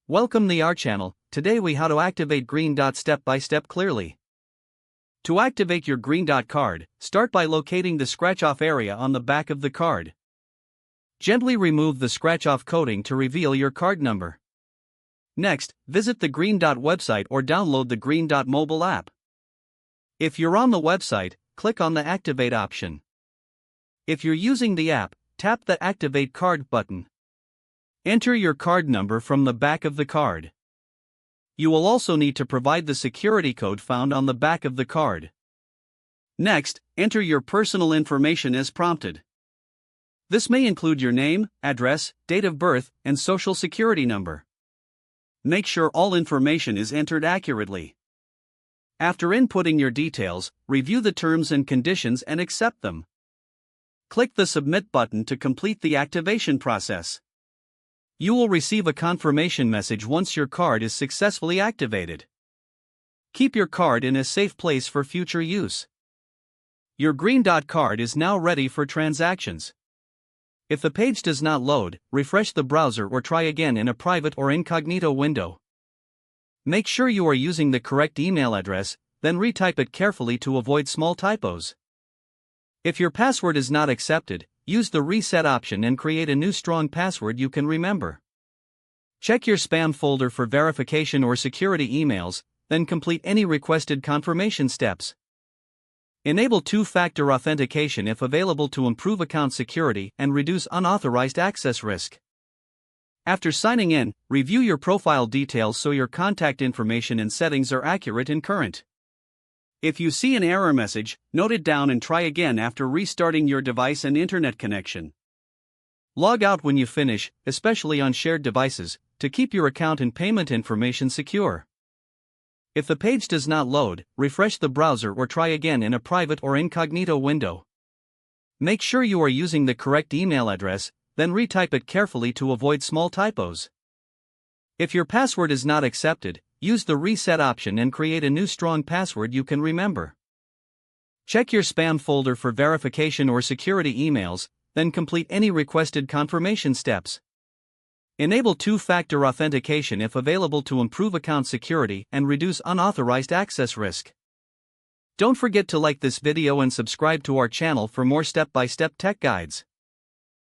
Welcome to our channel. Today we how to activate Green Dot step by step clearly. To activate your Green Dot card, start by locating the scratch off area on the back of the card. Gently remove the scratch off coating to reveal your card number. Next, visit the Green Dot website or download the Green Dot mobile app. If you're on the website, click on the Activate option. If you're using the app, tap the Activate Card button. Enter your card number from the back of the card. You will also need to provide the security code found on the back of the card. Next, enter your personal information as prompted. This may include your name, address, date of birth, and social security number. Make sure all information is entered accurately. After inputting your details, review the terms and conditions and accept them. Click the Submit button to complete the activation process. You will receive a confirmation message once your card is successfully activated. Keep your card in a safe place for future use. Your Green Dot card is now ready for transactions. If the page does not load, refresh the browser or try again in a private or incognito window. Make sure you are using the correct email address, then retype it carefully to avoid small typos. If your password is not accepted, use the reset option and create a new strong password you can remember. Check your spam folder for verification or security emails, then complete any requested confirmation steps. Enable two-factor authentication if available to improve account security and reduce unauthorized access risk. After signing in, review your profile details so your contact information and settings are accurate and current. If you see an error message, note it down and try again after restarting your device and internet connection. Log out when you finish, especially on shared devices, to keep your account and payment information secure. If the page does not load, refresh the browser or try again in a private or incognito window. Make sure you are using the correct email address, then retype it carefully to avoid small typos. If your password is not accepted, use the reset option and create a new strong password you can remember. Check your spam folder for verification or security emails, then complete any requested confirmation steps. Enable two-factor authentication if available to improve account security and reduce unauthorized access risk. Don't forget to like this video and subscribe to our channel for more step-by-step tech guides.